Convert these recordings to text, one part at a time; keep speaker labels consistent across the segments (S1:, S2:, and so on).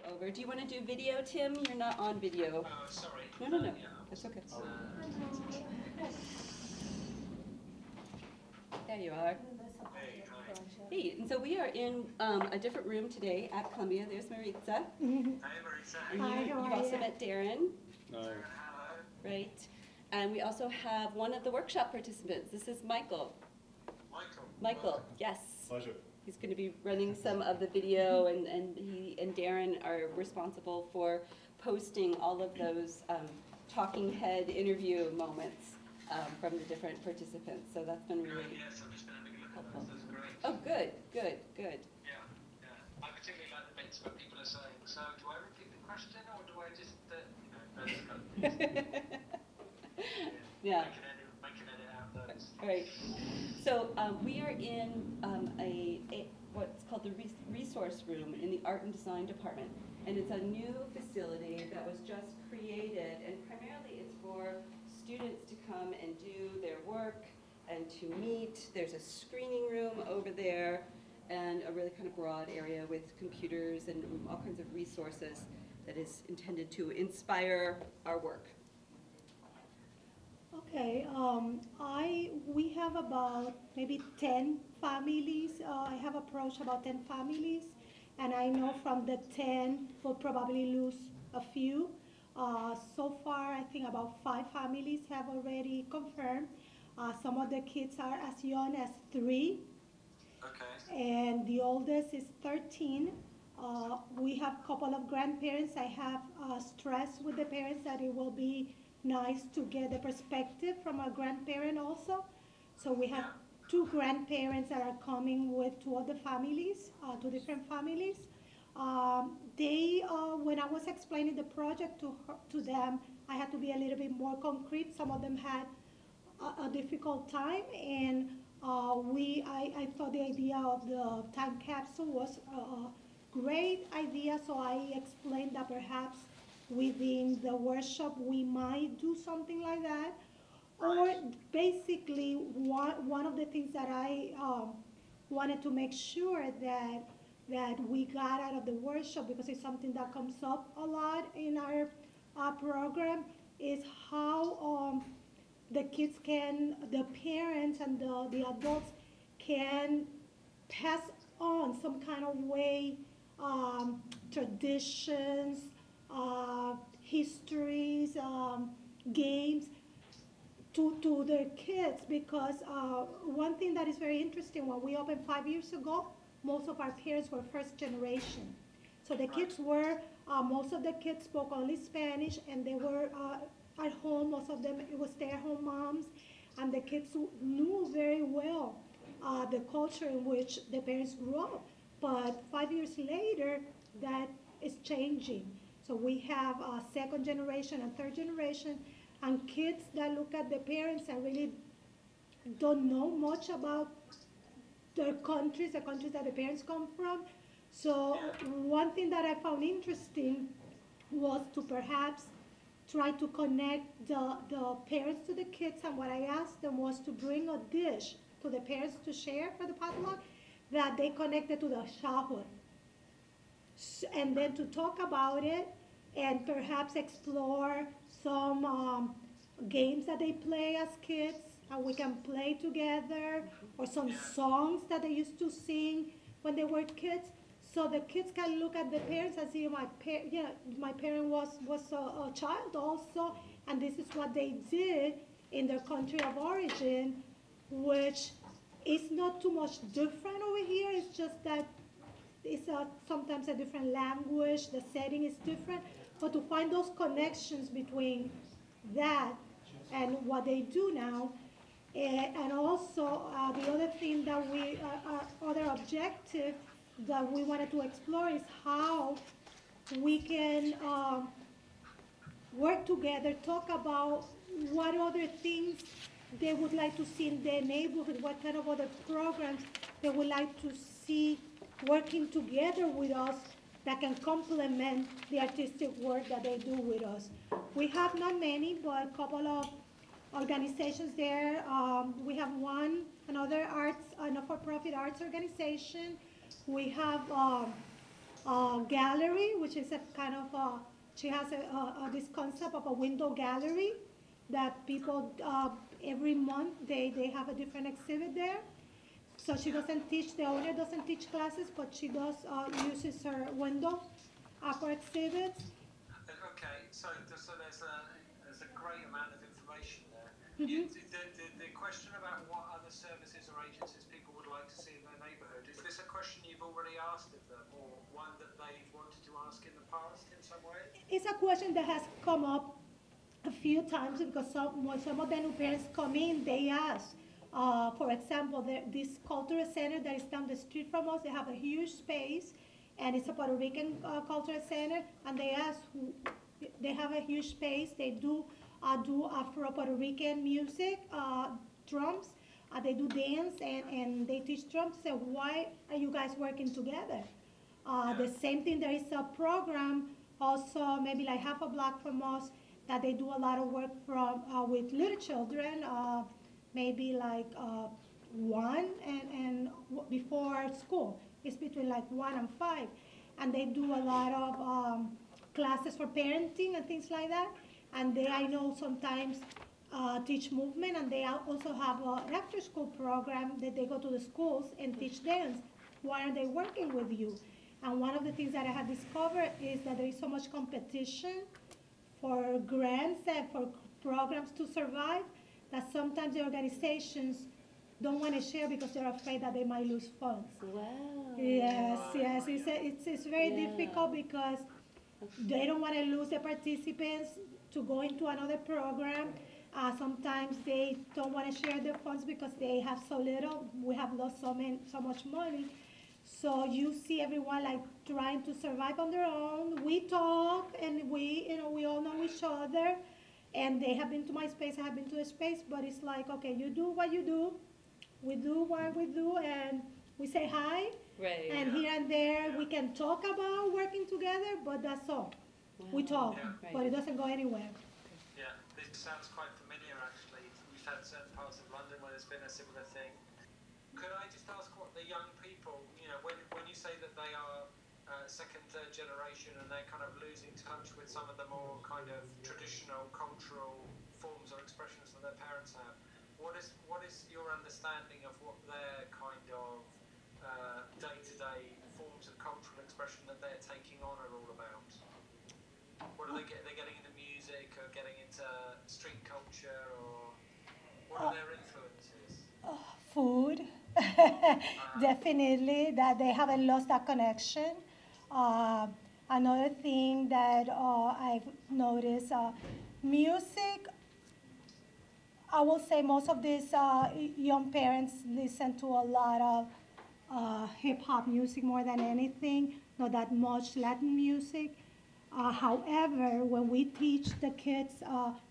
S1: over. Do you want to do video, Tim? You're not on video.
S2: Sorry.
S1: No, no, no.
S2: Yeah.
S1: That's okay. There you are.
S2: Hey, hi.
S1: Hey, and so we are in a different room today at Columbia. There's Maritza.
S2: Hi, Marisa.
S1: And
S3: Hi, how
S1: you've
S3: are
S1: also
S3: you?
S1: met Darren,
S2: Hello.
S1: right? And we also have one of the workshop participants. This is Michael. Michael, yes.
S4: Pleasure.
S1: He's going to be running some of the video, and he and Darren are responsible for posting all of those talking head interview moments from the different participants. So that's been really
S2: Yes, I've just been having a look at
S1: helpful.
S2: those. That's great.
S1: Oh, good, good, good.
S2: Yeah, yeah. I particularly like the bits where people are saying, so do I repeat the question or do I just,
S1: Yeah.
S2: I can edit out those.
S1: All right. So we are in what's called the resource room in the art and design department, and it's a new facility that was just created, and primarily it's for students to come and do their work and to meet. There's a screening room over there and a really kind of broad area with computers and all kinds of resources that is intended to inspire our work.
S3: Okay, we have about maybe 10 families. I have approached about 10 families, and I know from the 10, we'll probably lose a few. So far, I think about 5 families have already confirmed. Some of the kids are as young as 3,
S2: Okay.
S3: and the oldest is 13. We have a couple of grandparents. I have stressed with the parents that it will be nice to get the perspective from a grandparent also. So we have 2 grandparents that are coming with 2 of the families, 2 different families. When I was explaining the project to them, I had to be a little bit more concrete. Some of them had a difficult time, and I thought the idea of the time capsule was a great idea, so I explained that perhaps within the workshop we might do something like that. Or basically, one of the things that I wanted to make sure that we got out of the workshop, because it's something that comes up a lot in our program, is how the kids the parents and the adults can pass on some kind of way traditions, histories, games to their kids, because one thing that is very interesting, when we opened 5 years ago, most of our parents were first generation. So the kids were, most of the kids spoke only Spanish, and they were at home, most of them, it was stay-at-home moms, and the kids knew very well the culture in which the parents grew up. But 5 years later, that is changing. So we have second generation and third generation, and kids that look at the parents and really don't know much about their countries, the countries that the parents come from. So one thing that I found interesting was to perhaps try to connect the parents to the kids, and what I asked them was to bring a dish to the parents to share for the potluck that they connected to the childhood. And then to talk about it and perhaps explore some games that they play as kids, and we can play together, or some songs that they used to sing when they were kids, so the kids can look at the parents and see, my parent was a child also, and this is what they did in their country of origin, which is not too much different over here. It's just that it's sometimes a different language, the setting is different, but to find those connections between that and what they do now. And also the other thing that our other objective that we wanted to explore is how we can work together, talk about what other things they would like to see in their neighborhood, what kind of other programs they would like to see working together with us that can complement the artistic work that they do with us. We have not many, but a couple of organizations there. We have another arts, not-for-profit arts organization. We have gallery, which is a kind of she has this concept of a window gallery that people every month they have a different exhibit there. So she doesn't teach, the owner doesn't teach classes, but she does uses her window for exhibits.
S2: Okay, so there's a great amount of information there.
S3: Mhm.
S2: The question about what other services or agencies people would like to see in their neighbourhood, is this a question you've already asked of them, or one that they've wanted to ask in the past in some way?
S3: It's a question that has come up a few times because when some of the new parents come in, they ask. For example, this cultural center that is down the street from us, they have a huge space, and it's a Puerto Rican cultural center, and they ask they have a huge space. They do Afro Puerto Rican music, drums. They do dance and they teach drums. So why are you guys working together? The same thing, there is a program also maybe like half a block from us that they do a lot of work from with little children, maybe like one and before school. It's between like 1 and 5, and they do a lot of classes for parenting and things like that. And they, I know, sometimes teach movement, and they also have an after-school program that they go to the schools and teach dance. Why are they working with you? And one of the things that I have discovered is that there is so much competition for grants and for programs to survive that sometimes the organizations don't want to share because they're afraid that they might lose funds.
S1: Wow.
S3: Yes, yes, it's very difficult because they don't want to lose the participants to go into another program. Sometimes they don't want to share their funds because they have so little. We have lost so much money. So you see everyone like trying to survive on their own. We talk and we all know each other. And they have been to my space, I have been to a space, but it's like, okay, you do what you do, we do what we do, and we say hi.
S1: Right.
S3: And here and there we can talk about working together, but that's all.
S1: Wow.
S3: We talk,
S2: Yeah.
S3: but it doesn't go anywhere.
S2: Yeah, this sounds quite familiar actually. We've had certain parts of London where there's been a similar thing. Could I just ask what the young people, when you say that they are second, third generation and they're kind of losing touch with some of the more kind of traditional cultural forms or expressions that their parents have, what is your understanding of what their kind of day-to-day forms of cultural expression that they're taking on are all about? What are they getting? They're getting into music or getting into street culture, or what are their influences?
S3: Food, definitely, that they haven't lost that connection. Another thing that I've noticed, music, I will say most of these young parents listen to a lot of hip hop music more than anything, not that much Latin music. However, when we teach the kids,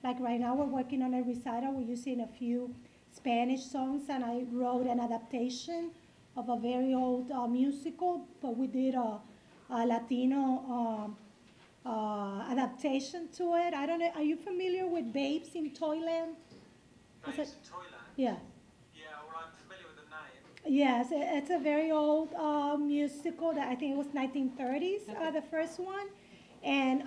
S3: like right now we're working on a recital, we're using a few Spanish songs, and I wrote an adaptation of a very old musical, but we did a Latino adaptation to it. I don't know, are you familiar with Babes in Toyland?
S2: Babes in Toyland?
S3: Yeah.
S2: Yeah, well, I'm familiar with the name.
S3: Yes, it's a very old musical that I think it was 1930s, the first one. And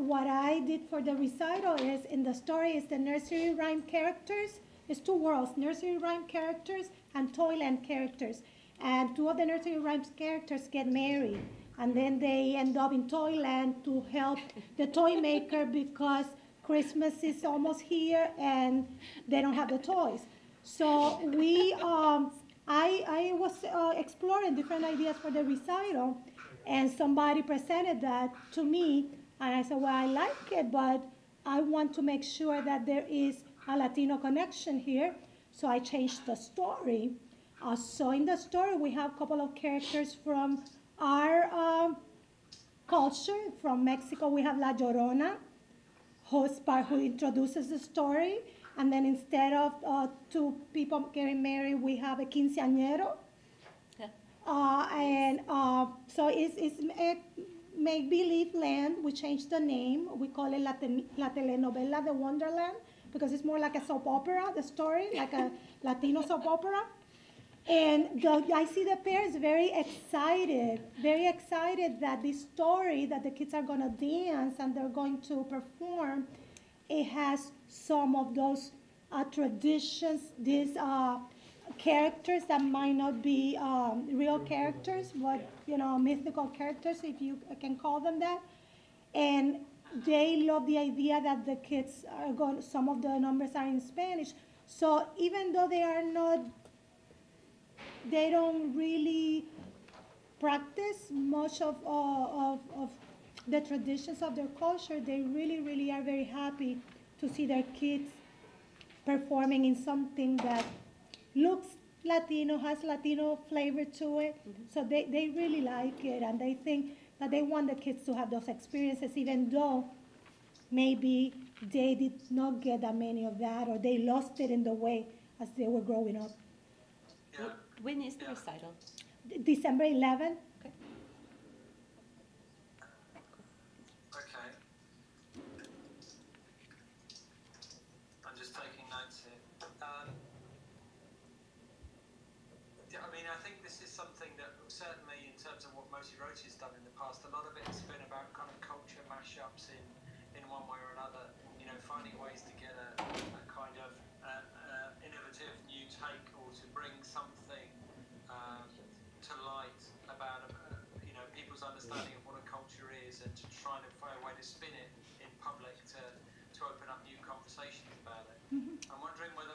S3: what I did for the recital is, in the story, is the nursery rhyme characters. It's two worlds, nursery rhyme characters and Toyland characters. And two of the nursery rhyme characters get married. And then they end up in Toyland to help the toy maker because Christmas is almost here and they don't have the toys. So I was exploring different ideas for the recital, and somebody presented that to me, and I said, well, I like it, but I want to make sure that there is a Latino connection here, so I changed the story. So in the story, we have a couple of characters from our culture. From Mexico, we have La Llorona, who introduces the story. And then instead of two people getting married, we have a quinceañero. So it's make-believe land. We changed the name. We call it La Telenovela de Wonderland because it's more like a soap opera, the story, like a Latino soap opera. And I see the parents very excited that this story that the kids are going to dance and they're going to perform, it has some of those traditions, these characters that might not be real characters, but mythical characters, if you can call them that. And they love the idea that the kids are going. Some of the numbers are in Spanish, so even though they don't really practice much of the traditions of their culture. They really, really are very happy to see their kids performing in something that looks Latino, has Latino flavor to it. So they really like it, and they think that they want the kids to have those experiences, even though maybe they did not get that many of that, or they lost it in the way as they were growing up.
S2: Yeah.
S1: When is the recital?
S3: December 11th.
S1: Okay.
S2: Okay. I'm just taking notes here. I mean, I think this is something that certainly in terms of what Motiroti has done in the past, a lot of it has been about kind of culture mashups in one way or another, finding ways to get a kind of innovative new take, or to bring something to light about people's understanding of what a culture is, and to try and find a way to spin it in public to open up new conversations about it. I'm wondering whether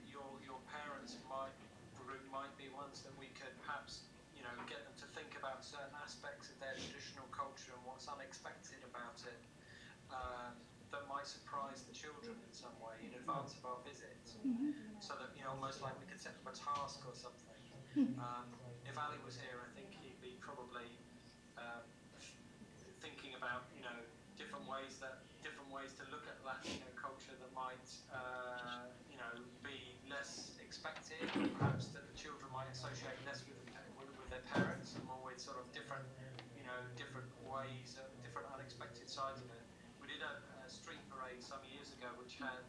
S2: your parents might be ones that we could perhaps get them to think about certain aspects of their traditional culture and what's unexpected about it, that might surprise the children in some way in advance of our visit, so that almost like we could set them a task or something. If Ali was here, I think he'd be probably thinking about different ways to look at Latino culture that might be less expected, perhaps that the children might associate less with their parents, and more with sort of different ways, different unexpected sides of it. We did a street parade some years ago which had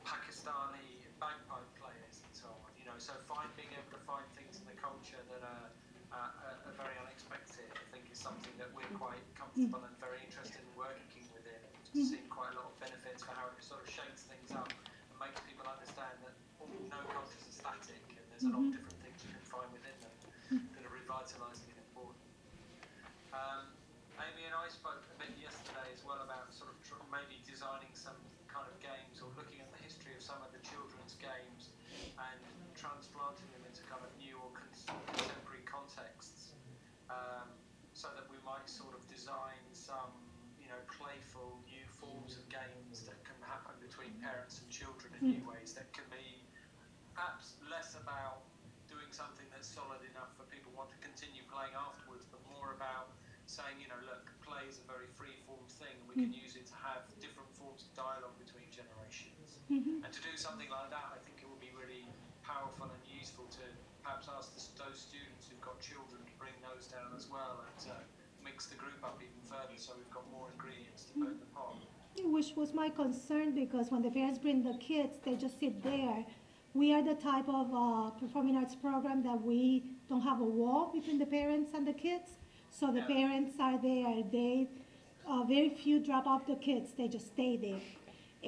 S2: Pakistani bagpipe players and so on. So being able to find things in the culture that are very unexpected, I think, is something that we're quite comfortable and very interested in working within. We've seen quite a lot of benefits for how it sort of shakes things up and makes people understand that no cultures are static, and there's a lot of different things you can find within them that are revitalising and important. Amy and I spoke a bit yesterday as well about sort of maybe designing some kind of games, or looking at the history of some of the children's games and transplanting them into kind of new or contemporary contexts, so that we might sort of design some playful new forms of games that can happen between parents and children in new ways, that can be perhaps less about doing something that's solid enough for people want to continue playing afterwards, but more about saying, look, play is a very free-form thing, and we can use it to have different forms of dialogue between generations. And to do something like that, I think it would be really powerful and useful to perhaps ask those students who've got children to bring those down as well, and mix the group up even further, so we've got more ingredients to put in the pot.
S3: Which was my concern, because when the parents bring the kids, they just sit there. We are the type of performing arts program that we don't have a wall between the parents and the kids. So the parents are there. They very few drop off the kids. They just stay there.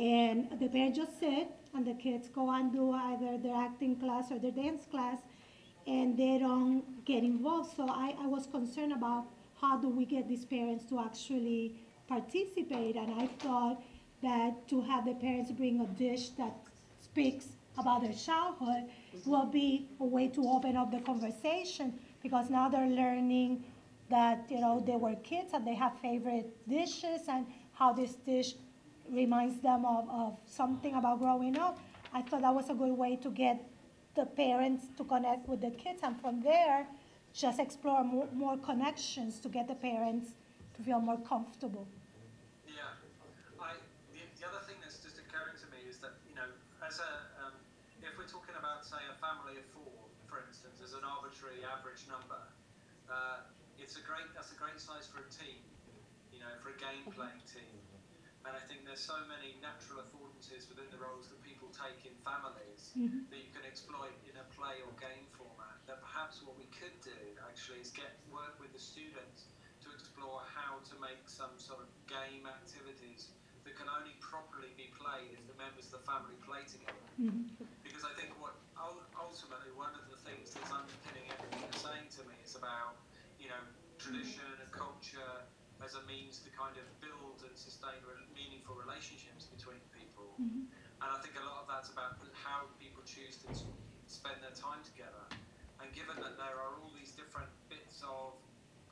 S3: And the parents just sit, and the kids go and do either their acting class or their dance class, and they don't get involved. So I was concerned about how do we get these parents to actually participate. And I thought that to have the parents bring a dish that speaks about their childhood will be a way to open up the conversation, because now they're learning that they were kids and they have favorite dishes, and how this dish reminds them of something about growing up. I thought that was a good way to get the parents to connect with the kids, and from there just explore more connections to get the parents to feel more comfortable.
S2: Yeah, the other thing that's just occurring to me is that as if we're talking about, say, a family of 4, for instance, as an arbitrary average number, that's a great size for a team, for a game playing team. And I think there's so many natural affordances within the roles that people take in families that you can exploit in a play or game format, that perhaps what we could do actually is work with the students to explore how to make some sort of game activities that can only properly be played if the members of the family play together. Because I think what ultimately one of the things that's underpinning everything you're saying to me is about, you know, tradition and culture as a means to kind of build and sustain meaningful relationships between people. And I think a lot of that's about how people choose to spend their time together. And given that there are all these different bits of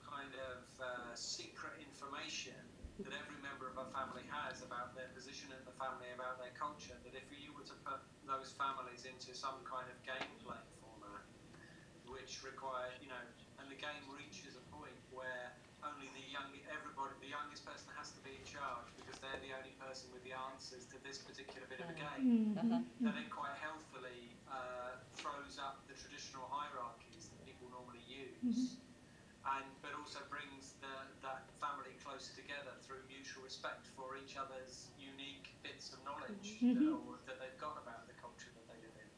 S2: kind of secret information that every member of a family has about their position in the family, about their culture, that if you were to put those families into some kind of gameplay format, which require, you know, and the game reaches a point where only the youngest person has to be in charge because they're the only person with the answers to this particular bit of a game, then it quite healthily throws up the traditional hierarchies that people normally use, but also brings that family closer together through mutual respect for each other's unique bits of knowledge that they've got about the culture that they live in.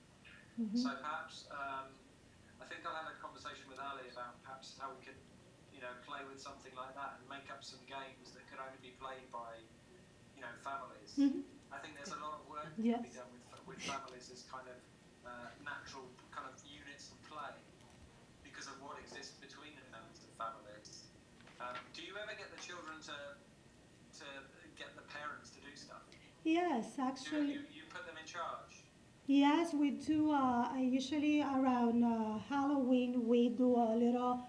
S2: So perhaps I think I'll have a conversation with Ali about perhaps how we could, you know, play with something like that and make up some games that could only be played by, you know, families. I think there's a lot of work that can be done with families as kind of natural kind of units of play because of what exists between the members of families. Do you ever get the children to get the parents to do stuff?
S3: Yes, actually.
S2: You put them in charge?
S3: Yes, we do. Usually around Halloween, we do a little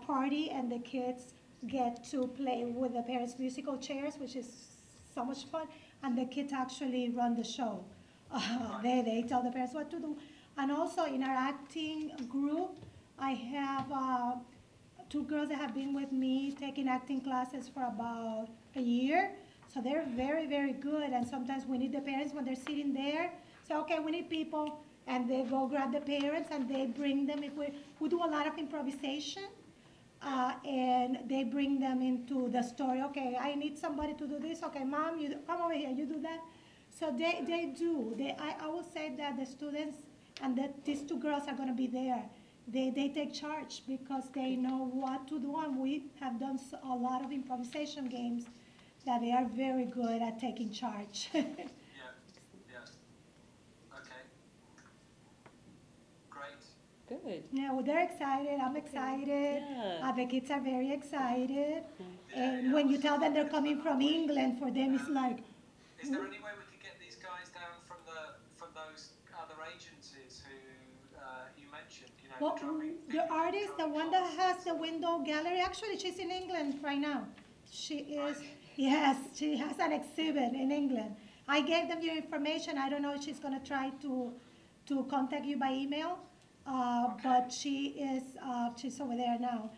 S3: party, and the kids get to play with the parents' musical chairs, which is so much fun. And the kids actually run the show. They tell the parents what to do. And also in our acting group, I have two girls that have been with me taking acting classes for about a year. So they're very, very good. And sometimes we need the parents when they're sitting there. Say, okay, we need people. And they go grab the parents and they bring them. If we do a lot of improvisation. And they bring them into the story. Okay, I need somebody to do this. Okay, mom, you come over here, you do that. So they do. I will say that the students and that these two girls are going to be there. They take charge because they know what to do. And we have done a lot of improvisation games that they are very good at taking charge.
S2: Yeah. Okay. Great.
S1: Good.
S3: Yeah, well, they're excited. I'm excited.
S1: Yeah.
S3: The kids are very excited.
S2: Yeah,
S3: And when you tell them they're coming from England, for them it's like,
S2: is there any way we could get these guys down from those other agencies who you mentioned? You know,
S3: well,
S2: the drumming.
S3: the artist, the one that has the window gallery, actually she's in England right now. She is, yes, she has an exhibit in England. I gave them your information. I don't know if she's going to try to contact you by email, but she's over there now.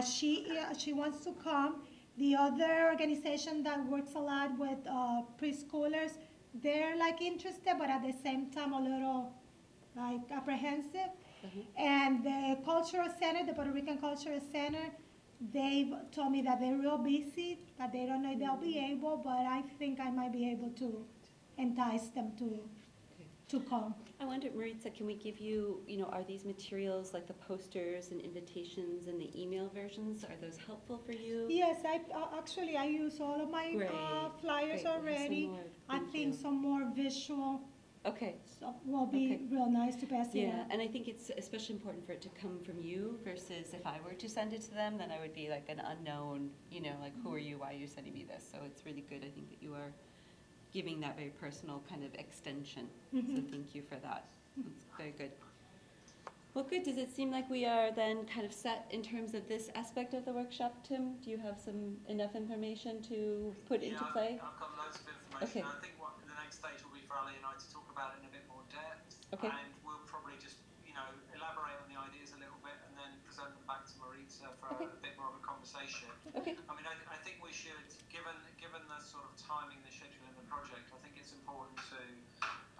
S3: She wants to come. The other organization that works a lot with preschoolers, they're like interested, but at the same time a little like apprehensive. And the Cultural Center, the Puerto Rican Cultural Center, they've told me that they're real busy, that they don't know if they'll be able, but I think I might be able to entice them to come.
S1: I wonder, Maritza, can we give you, are these materials like the posters and invitations and the email versions, are those helpful for you?
S3: Yes, I use all of my flyers already. I think some more visual will be real nice to pass it
S1: Yeah,
S3: out.
S1: and I think it's especially important for it to come from you versus if I were to send it to them, then I would be like an unknown, like who are you, why are you sending me this? So it's really good, I think, that you are giving that very personal kind of extension. So thank you for that. It's very good. Well, good. Does it seem like we are then kind of set in terms of this aspect of the workshop, Tim? Do you have enough information to put into play?
S2: I've got loads of information. I think the next stage will be for Ali and I to talk about it in a bit more depth.
S1: Okay.
S2: And we'll probably just, elaborate on the ideas a little bit and then present them back to Maritza for a bit more of a conversation.
S1: Okay.
S2: I mean, I think we should, given the sort of timing, the schedule in the project, I think it's important to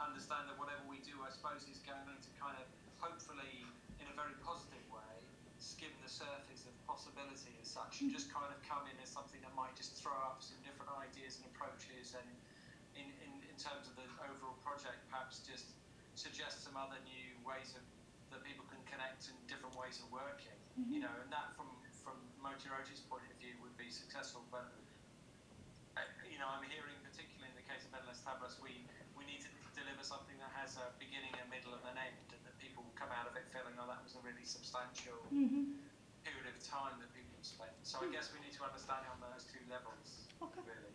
S2: understand that whatever we do, I suppose, is going to kind of, hopefully, in a very positive way, skim the surface of possibility as such, and just kind of come in as something that might just throw up some different ideas and approaches, and in terms of the overall project, perhaps just suggest some other new ways that people can connect and different ways of working.
S3: Mm-hmm.
S2: And that from Motiroti's point of view would be successful. But I'm hearing, particularly in the case of Endless Tablas, we need to deliver something that has a beginning, a middle, and an end, and that people come out of it feeling, oh, that was a really substantial period of time that people have spent. So I guess we need to understand it on those two levels, really.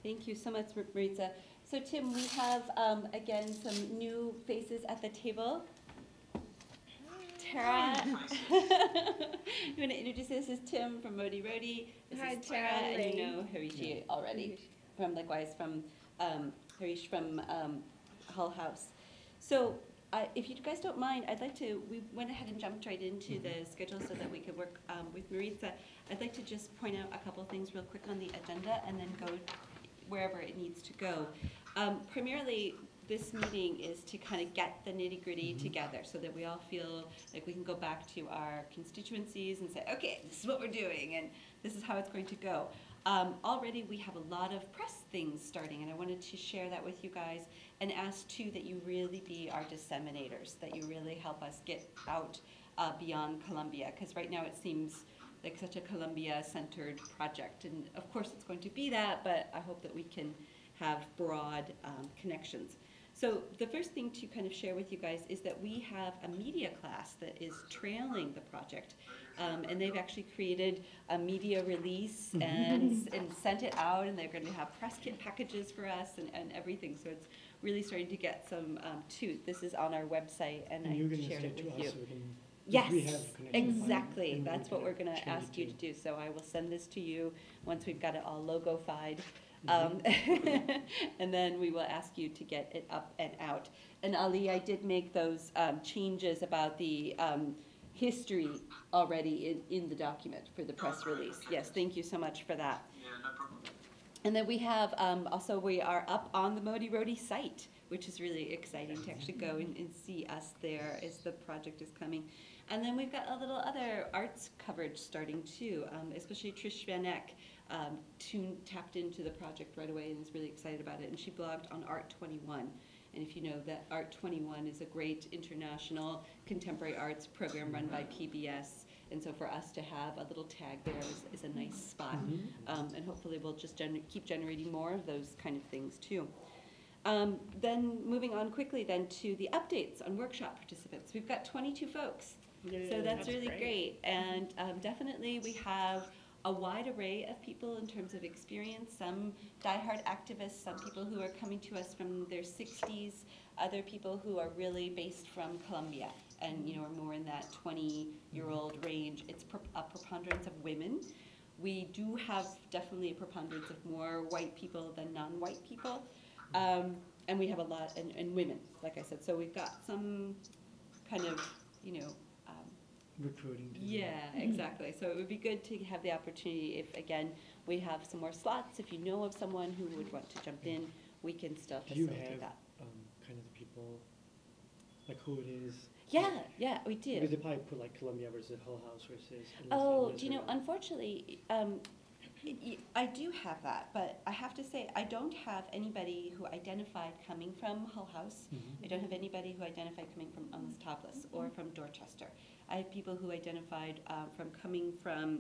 S1: Thank you so much, Maritza. So Tim, we have, again, some new faces at the table. Tara, you want to introduce this? This is Tim from Motiroti. This
S4: Hi,
S1: is Tara, and you know Harishi already, from Harish from Hull House. So if you guys don't mind, we went ahead and jumped right into the schedule so that we could work with Maritza. I'd like to just point out a couple of things real quick on the agenda and then go wherever it needs to go. Primarily, this meeting is to kind of get the nitty-gritty together so that we all feel like we can go back to our constituencies and say, okay, this is what we're doing and this is how it's going to go. Already we have a lot of press things starting, and I wanted to share that with you guys and ask too that you really be our disseminators, that you really help us get out beyond Columbia, because right now it seems like such a Columbia-centered project, and of course it's going to be that, but I hope that we can have broad connections. So the first thing to kind of share with you guys is that we have a media class that is trailing the project. And they've actually created a media release and sent it out, and they're going to have press kit packages for us and everything. So it's really starting to get some tooth. This is on our website, and I shared it with you. Yes, exactly. That's what we're going to ask you to do. So I will send this to you once we've got it all logo-fied. And then we will ask you to get it up and out. And Ali, I did make those changes about the history already in the document for the press release. Yes, thank you so much for that.
S2: Yeah, no problem.
S1: And then we have, also we are up on the Motiroti site, which is really exciting to actually go and see us there as the project is coming. And then we've got a little other arts coverage starting too, especially Trish Van Eck tapped into the project right away and is really excited about it. And she blogged on Art 21. And if you know that Art 21 is a great international contemporary arts program run by PBS. And so for us to have a little tag there is a nice spot. And hopefully we'll just keep generating more of those kind of things too. Then moving on quickly then to the updates on workshop participants. We've got 22 folks. So that's really great. And definitely we have a wide array of people in terms of experience, some diehard activists, some people who are coming to us from their 60s, other people who are really based from Columbia and are more in that 20-year-old range. It's a preponderance of women. We do have definitely a preponderance of more white people than non-white people. And we have a lot, and women, like I said. So we've got some kind of,
S5: recruiting.
S1: Yeah, exactly. So it would be good to have the opportunity if, again, we have some more slots. If you know of someone who would want to jump in, we can still facilitate that.
S5: Do you have kind of the people, like who it is?
S1: Yeah, we do.
S5: Because they probably put like Columbia versus Hull House versus.
S1: Oh, unfortunately, I do have that, but I have to say I don't have anybody who identified coming from Hull House. I don't have anybody who identified coming from Endless Tablas or from Dorchester. I have people who identified from coming from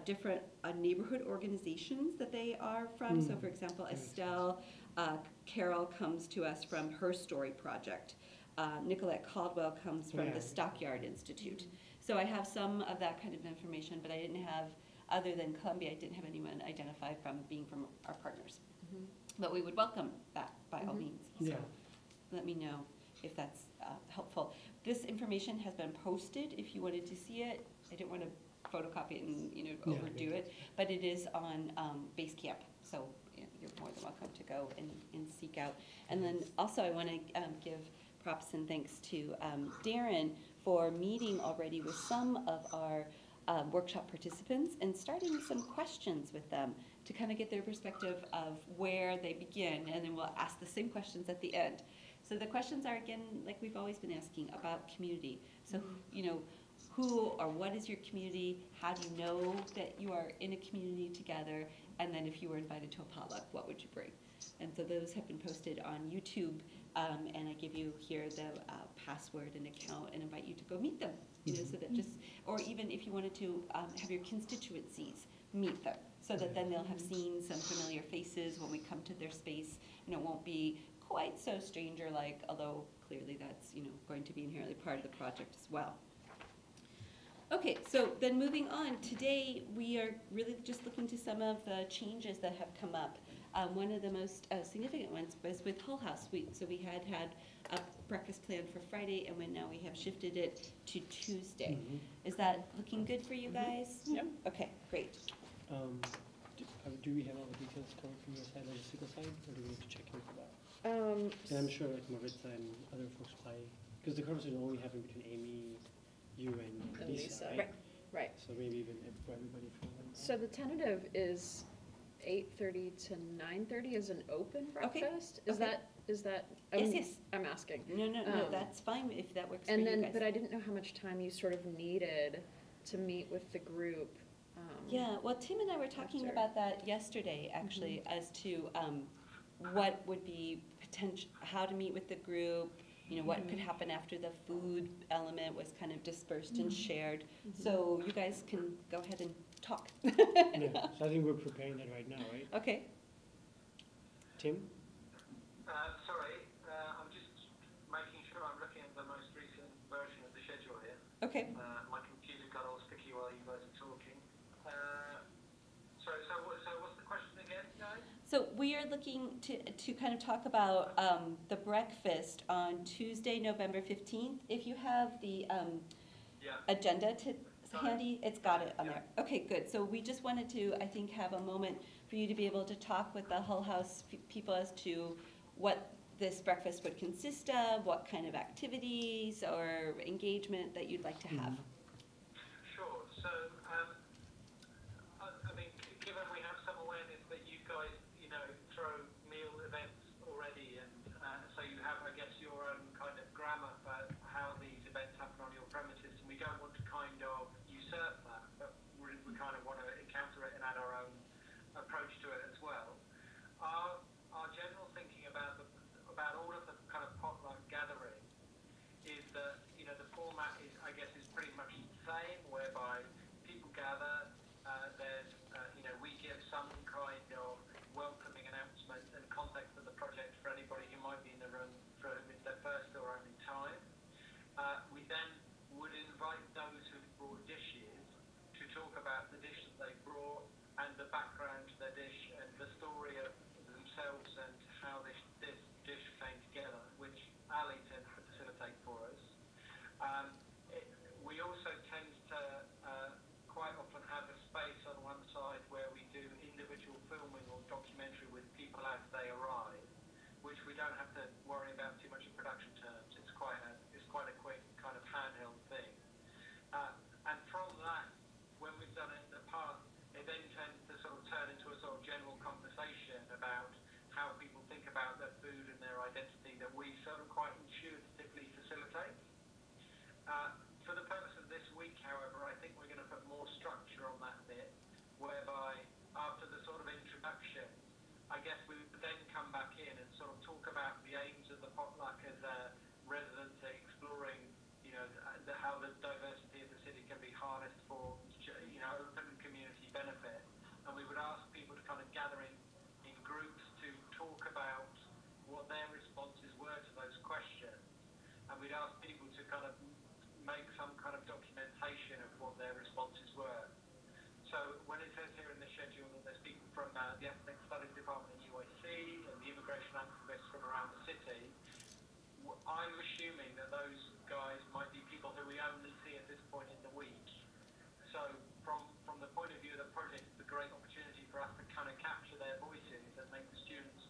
S1: different neighborhood organizations that they are from. So, for example, Estelle Carroll comes to us from Her Story Project. Nicolette Caldwell comes from the Stockyard Institute. So I have some of that kind of information, but I didn't have, other than Columbia, I didn't have anyone identified from being from our partners. But we would welcome that by all means. So let me know if that's helpful. This information has been posted if you wanted to see it. I didn't want to photocopy it and overdo it, but it is on Basecamp. So you're more than welcome to go and seek out. And then also I want to give props and thanks to Darren for meeting already with some of our workshop participants and starting some questions with them to kind of get their perspective of where they begin, and then we'll ask the same questions at the end. So the questions are, again, like we've always been asking, about community. So, who or what is your community? How do you know that you are in a community together? And then if you were invited to a potluck, what would you bring? And so those have been posted on YouTube, and I give you here the password and account and invite you to go meet them, so that just, or even if you wanted to have your constituencies meet them, so that then they'll have seen some familiar faces when we come to their space, and it won't be quite so stranger-like, although clearly that's, going to be inherently part of the project as well. Okay, so then moving on, today we are really just looking to some of the changes that have come up. One of the most significant ones was with Hull House Week. So we had a breakfast planned for Friday, and now we have shifted it to Tuesday. Is that looking good for you guys?
S5: Yep.
S1: Okay, great.
S5: Do we have all the details coming from your side, logistical side, or do we need to check in for that? And I'm sure like Maritza and other folks apply, because the conversation only happened between Amy, you, and Lisa, right?
S4: Right.
S5: So maybe even for everybody from them.
S4: So the tentative is 8:30 to 9:30 is an open breakfast?
S1: Okay.
S4: Is that?
S1: Yes.
S4: I'm asking.
S1: No, that's fine if that works for
S4: And
S1: you
S4: then,
S1: guys.
S4: but I didn't know how much time you sort of needed to meet with the group.
S1: Yeah, well, Tim and I were talking
S4: after.
S1: about that yesterday, actually, as to what would be potential, how to meet with the group, what could happen after the food element was kind of dispersed and shared. So you guys can go ahead and talk.
S5: Yeah, so I think we're preparing that right now, right?
S1: Okay.
S5: Tim?
S2: Sorry, I'm just making sure I'm looking at the most recent version of the schedule here.
S1: Okay.
S2: My computer got all sticky while you guys are talking. So what's the question again, guys?
S1: So we are looking to kind of talk about the breakfast on Tuesday, November 15th. If you have the agenda handy, it's got it on there. Okay, good. So we just wanted to, I think, have a moment for you to be able to talk with the Hull House people as to what this breakfast would consist of, what kind of activities or engagement that you'd like to have.
S2: Sure. So, I mean, given we have some awareness that you guys, throw meal events already, and so you have, I guess, your own kind of grammar for how these events happen on your premises, and we don't want to kind of usurp that, but we kind of want to encounter it and add our own approach to it as well. Our general thinking about all of the kind of potluck gathering is that, the format is, I guess, is pretty much the same, whereby people gather, there's, we give some kind of welcoming announcement and context of the project for anybody who might be in the room for whom it's their first or only time. We then would invite those who've brought dishes to talk about the dish that they brought and the background to their dish and the story of themselves and how this dish came together, which Ali tends to facilitate for us. We also tend to quite often have a space on one side where we do individual filming or documentary with people as they arrive, which we don't have to worry about too much in production terms. It's quite a quick kind of handheld thing. And from that, when we've done it in the past, it then tends to sort of turn into a sort of general conversation about how people think about their food and their identity that we sort of quite intuitively facilitate. For the purpose of this week, however, I think we're going to put more structure on that bit, whereby after the sort of introduction, I guess we would then come back in and sort of talk about the aims of the potluck as a resident exploring, how the diversity of the city can be harnessed for, open community benefit. And we would ask people to kind of gather in groups to talk about what their responses were to those questions. And we'd ask people to kind of make some kind of documentation of what their responses were. So when it says here in the schedule that there's people from the Ethnic Studies Department at UIC and the immigration activists from around the city, I'm assuming that those guys might be people who we only see at this point in the week. So from the point of view of the project, it's a great opportunity for us to kind of capture their voices and make the students